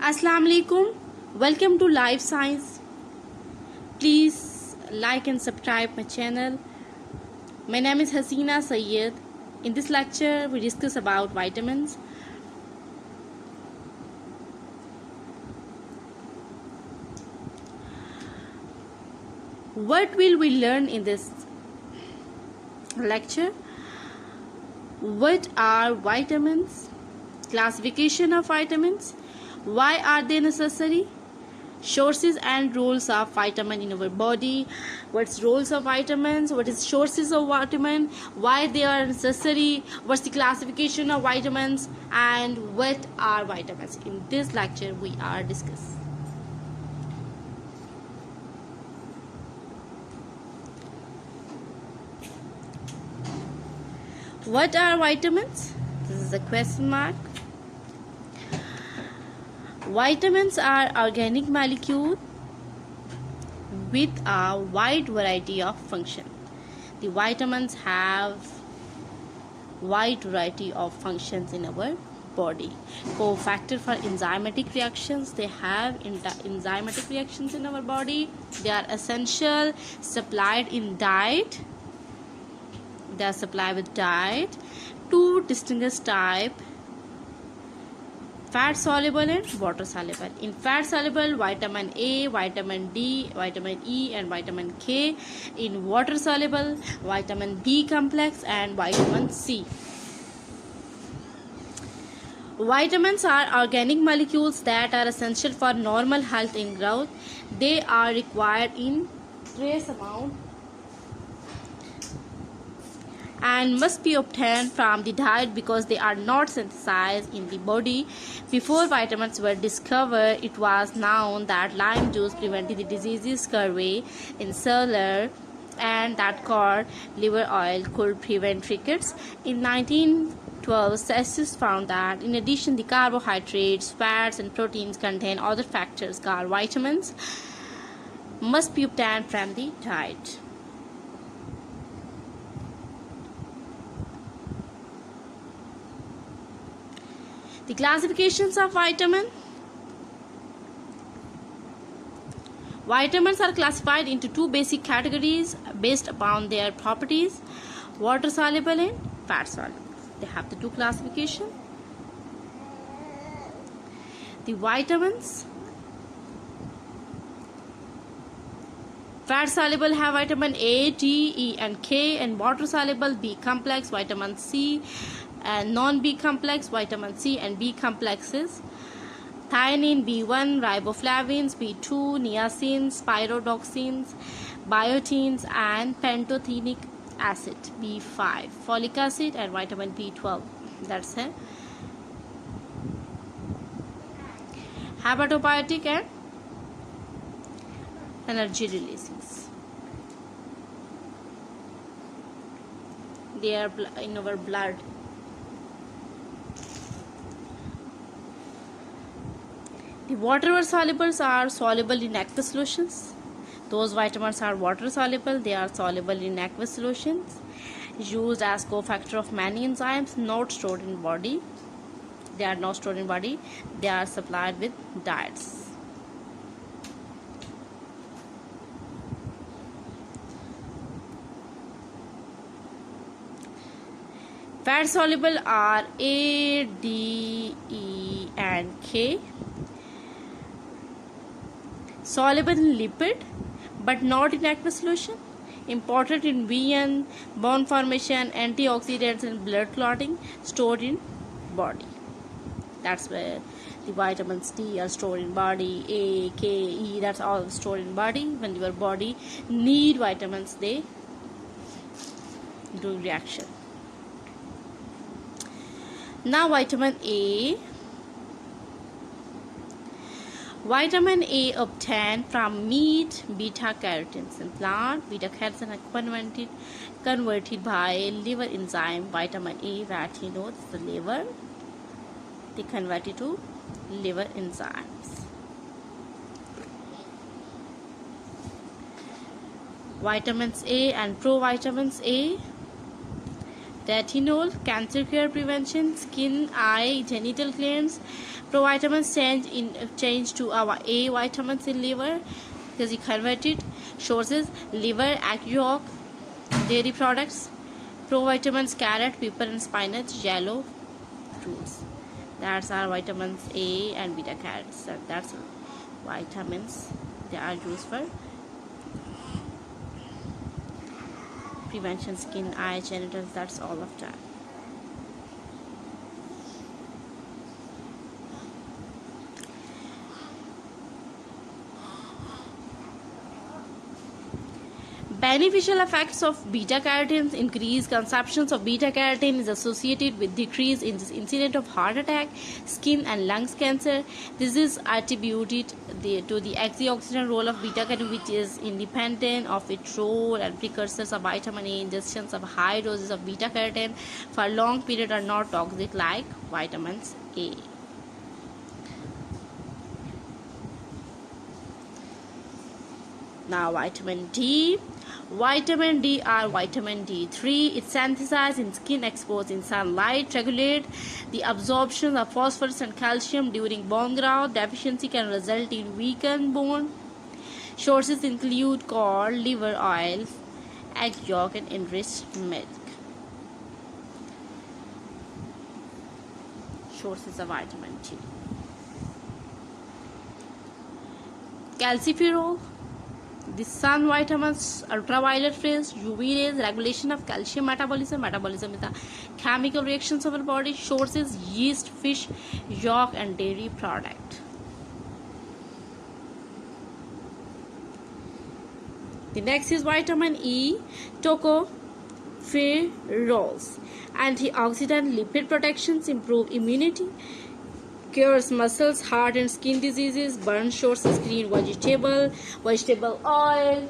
Assalamu alaikum. Welcome to Life Science. Please like and subscribe my channel. My name is Hasina Sayyed. In this lecture, we discuss about vitamins. What will we learn in this lecture? What are vitamins? Classification of vitamins. Why are they necessary? Sources and roles of vitamin in our body. What's roles of vitamins? What is sources of vitamin? Why they are necessary? What's the classification of vitamins? And what are vitamins? In this lecture we are discussing. What are vitamins? This is a question mark. Vitamins are organic molecules with a wide variety of function. The vitamins have wide variety of functions in our body. Cofactor for enzymatic reactions. They have enzymatic reactions in our body. They are essential, supplied in diet. They are supplied with diet. Two distinguished types: fat soluble and water soluble. In fat soluble, vitamin A, vitamin D, vitamin E and vitamin K. In water soluble, vitamin B complex and vitamin C. Vitamins are organic molecules that are essential for normal health and growth. They are required in trace amount and must be obtained from the diet because they are not synthesized in the body. Before vitamins were discovered, it was known that lime juice prevented the diseases scurvy, insular, and that cod liver oil could prevent rickets. In 1912, scientists found that in addition the carbohydrates, fats, and proteins contain other factors called vitamins must be obtained from the diet. The classifications of vitamin. Vitamins are classified into two basic categories based upon their properties: water soluble and fat soluble. They have the two classifications. The vitamins. Fat soluble have vitamin A, D, E and K, and water soluble B complex, vitamin C, and non-B complex, vitamin C and B complexes: thiamine, B1, riboflavins, B2, niacins, pyridoxines, biotins, and pantothenic acid, B5, folic acid, and vitamin B12. That's it. Hepatopoietic and energy releases. They are in our blood. The water solubles are soluble in aqueous solutions. Those vitamins are water soluble. They are soluble in aqueous solutions, used as cofactor of many enzymes, not stored in body. They are not stored in body. They are supplied with diets. Fat soluble are A, D, E and K. Soluble in lipid but not in aqueous solution. Important in vein, bone formation, antioxidants and blood clotting. Stored in body. That's where the vitamins D are stored in body. A, K, E, that's all stored in body. When your body need vitamins, they do reaction. Now vitamin A. Vitamin A obtained from meat, beta carotenes in plant. Beta carotenes are converted by liver enzyme. Vitamin A that the liver. They convert it to liver enzymes. Vitamins A and provitamins A. Retinol, cancer care prevention, skin, eye, genital clearance. Provitamins change to our A vitamins in liver because you convert it. Sources: liver, egg yolk, dairy products. Provitamins: carrot, pepper and spinach, yellow fruits. That's our vitamins A and beta carotene. So that's vitamins. They are used for prevention, skin, eye, genitals. That's all of that. Beneficial effects of beta carotene: increased consumption of beta carotene is associated with decrease in the incidence of heart attack, skin and lungs cancer. This is attributed to the antioxidant role of beta carotene, which is independent of its role and precursors of vitamin A. Ingestions of high doses of beta carotene for a long period are not toxic like vitamins A. Now vitamin D. Vitamin D or vitamin D3. It's synthesized in skin exposed in sunlight. Regulate the absorption of phosphorus and calcium during bone growth. Deficiency can result in weakened bone. Sources include cod, liver oil, egg yolk and enriched milk. Sources of vitamin D. Calciferol. The sun vitamins, ultraviolet rays, UV rays, regulation of calcium metabolism. Metabolism is the chemical reactions of our body. Sources: yeast, fish, yolk and dairy product. The next is vitamin E, tocopherols. Antioxidant, lipid protections, improve immunity, cures muscles, heart and skin diseases. Burn sources: green vegetable oil,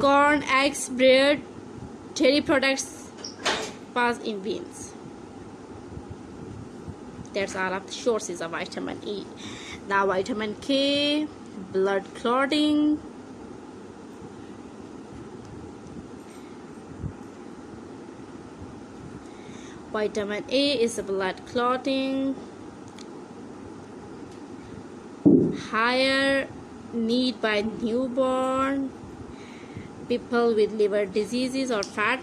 corn, eggs, bread, dairy products, pass in beans. That's all of the sources of vitamin E. Now vitamin K, blood clotting. Vitamin A is a blood clotting. Higher need by newborn, people with liver diseases or fat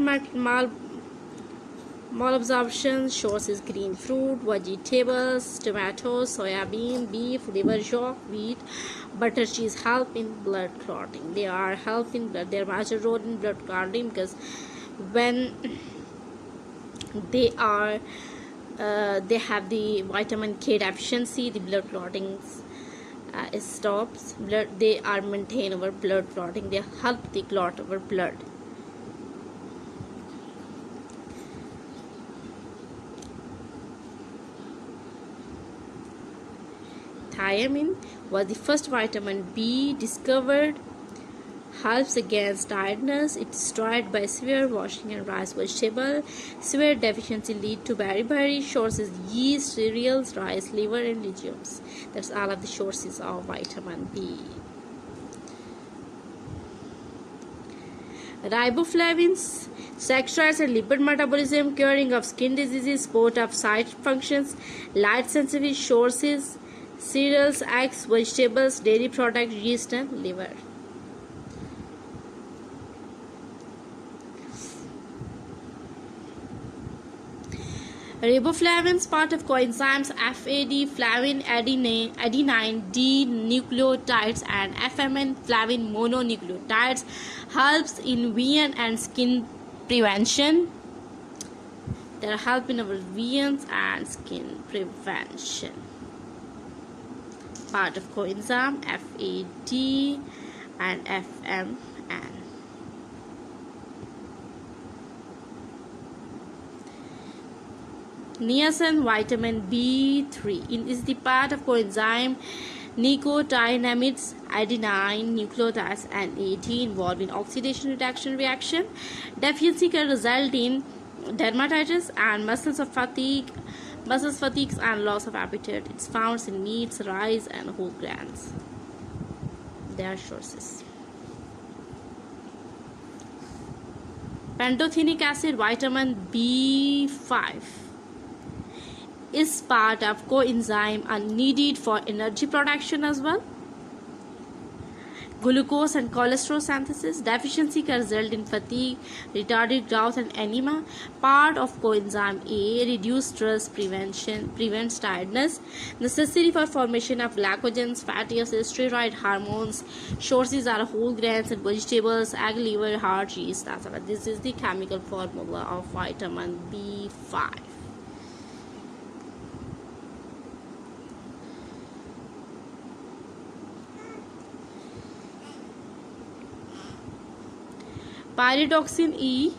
malabsorption. Sources: green fruit, vegetables, tomatoes, soybean, beef, liver yolk, wheat, butter, cheese help in blood clotting. They are helping blood. Their major role in blood clotting because when they have the vitamin K deficiency, the blood clotting stops. They are maintain our blood clotting. They help the clot our blood. Thiamine was the first vitamin B discovered. Helps against tiredness. It's destroyed by severe washing and rice vegetable. Severe deficiency lead to beriberi. Sources: yeast, cereals, rice, liver and legumes. That's all of the sources of vitamin B. Riboflavins, steroids and lipid metabolism, curing of skin diseases, support of sight functions, light sensitivity. Sources: cereals, eggs, vegetables, dairy products, yeast and liver. Riboflavins, part of coenzymes FAD, flavin, adenine, D nucleotides and FMN, flavin mononucleotides, helps in vein and skin prevention. They are helping our veins and skin prevention. Part of coenzyme FAD and FMN. Niacin, vitamin B3 is the part of coenzyme nicotinamides, adenine nucleotides and AT involved in oxidation reaction. Deficiency can result in dermatitis and muscle fatigue and loss of appetite. It's found in meats, rice and whole grains. Their sources. Pantothenic acid, vitamin B5, is part of coenzyme and needed for energy production as well. Glucose and cholesterol synthesis. Deficiency can result in fatigue, retarded growth, and anemia. Part of coenzyme A, reduced stress prevents tiredness. Necessary for formation of glycogens, fatty acids, steroid hormones. Sources are whole grains and vegetables, egg, liver, heart, cheese. That's all. This is the chemical formula of vitamin B5. Pyridoxine E,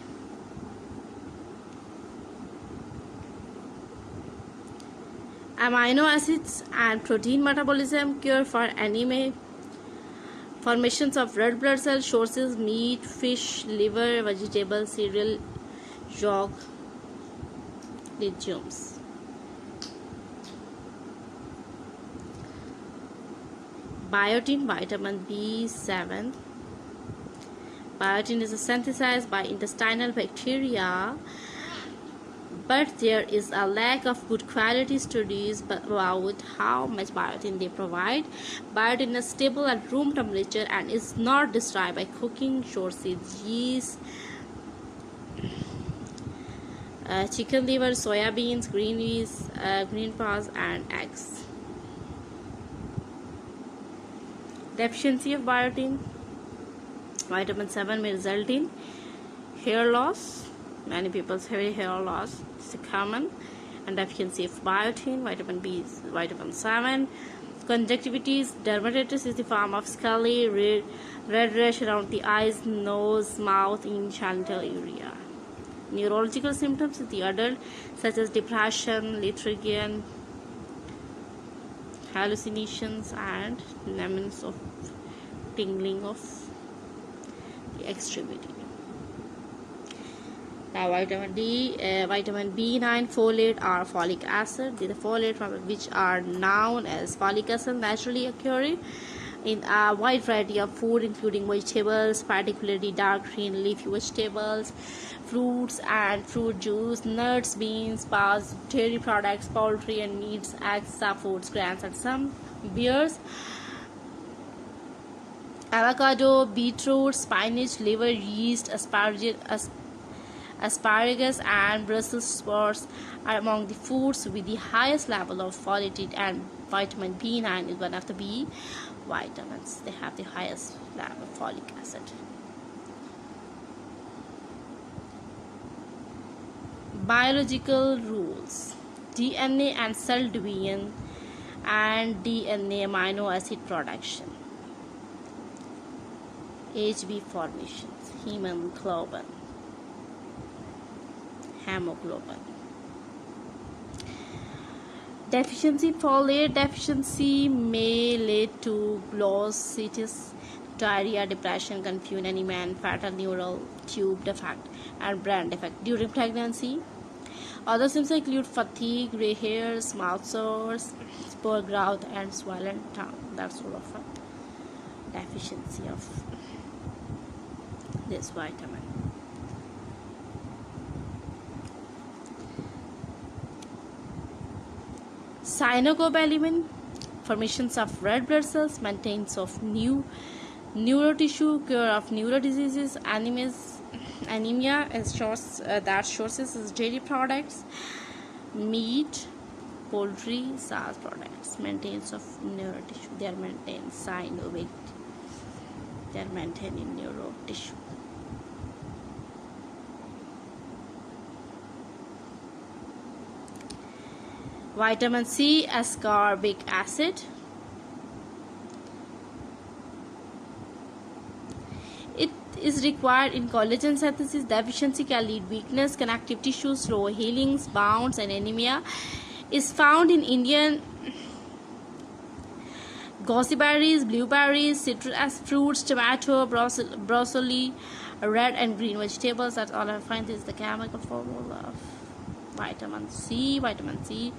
amino acids and protein metabolism, cure for anemia, formations of red blood cell. Sources: meat, fish, liver, vegetables, cereal, yolk, legumes. Biotin, vitamin B7. Biotin is synthesized by intestinal bacteria, but there is a lack of good quality studies about how much biotin they provide. Biotin is stable at room temperature and is not destroyed by cooking. Sources: yeast, chicken liver, soya beans, green peas, and eggs. Deficiency of biotin. Vitamin 7 may result in hair loss. Many people have hair loss. It's common. And deficiency of biotin. Vitamin B is vitamin 7. Conjunctivitis. Dermatitis is the form of scaly red rash around the eyes, nose, mouth, in genital area. Neurological symptoms in the adult, such as depression, lethargy, hallucinations, and numbness of tingling of the extremity. Now, vitamin D, vitamin B9, folate or folic acid. The folate, from which are known as folic acid, naturally occurring in a wide variety of food, including vegetables, particularly dark green leafy vegetables, fruits and fruit juice, nuts, beans, peas, dairy products, poultry and meats, eggs, foods, grains, and some beers. Avocado, beetroot, spinach, liver, yeast, asparagus, and Brussels sprouts are among the foods with the highest level of folate, and vitamin B9 is one of the B vitamins. They have the highest level of folic acid. Biological rules: DNA and cell division, and DNA amino acid production. HB formations, hemoglobin. Deficiency: folate deficiency may lead to glossitis, diarrhea, depression, confusion, anemia, and fatal neural tube defect and brain defect during pregnancy. Other symptoms include fatigue, gray hairs, mouth sores, poor growth, and swollen tongue. That's all of a deficiency of this vitamin. Cyanocobalamin, formations of red blood cells, maintenance of new neurotissue, cure of neuro diseases, anemia as sources is dairy products, meat, poultry, sauce products, maintenance of neurotissue. They are maintained cyanovic. They are maintained in neurotissue. Vitamin C, ascorbic acid. It is required in collagen synthesis. Deficiency can lead weakness, connective tissue, slow healings, bounce, and anemia. Is found in Indian gooseberries, blueberries, citrus fruits, tomato, broccoli, red and green vegetables. That's all I find. This is the chemical formula of vitamin C. Vitamin C.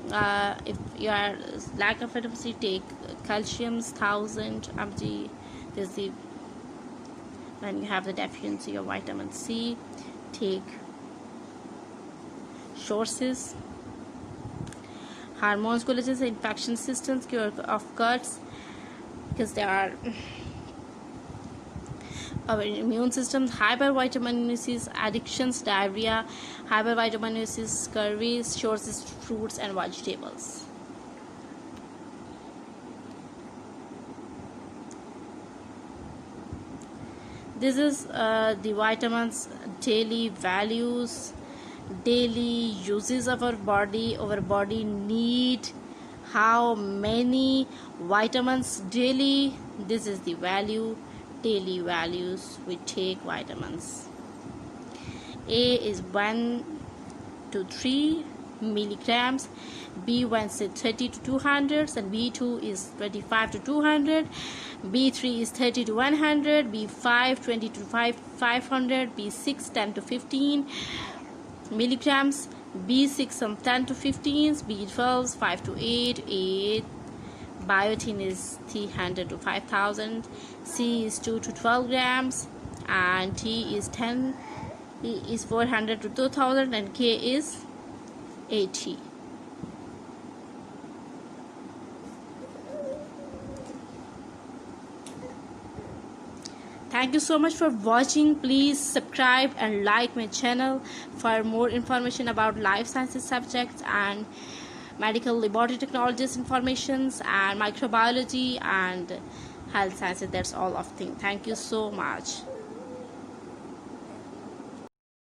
If you are lack of vitamin C, take calcium 1000 mg. This is the When you have the deficiency of vitamin C, take sources. Hormones, collagens, infection systems, cure of cuts, because they are our immune system. Hypervitaminosis, addictions, diarrhea. Hypervitaminosis, scurvy, sources, fruits and vegetables. This is the vitamins daily values, daily uses of our body. Our body need how many vitamins daily. This is the value, daily values we take vitamins. A is 1 to 3 milligrams, B1 is 30 to 200, and B2 is 25 to 200, B3 is 30 to 100, B5 20 to 500, B6 10 to 15 milligrams, B6 10 to 15, B12 5 to 8, biotin is 300 to 5000, C is 2 to 12 grams, and T is 10, E is 400 to 2000, and K is 80. Thank you so much for watching. Please subscribe and like my channel for more information about life sciences subjects and medical laboratory technologies informations and microbiology and health sciences. That's all of things. Thank you so much.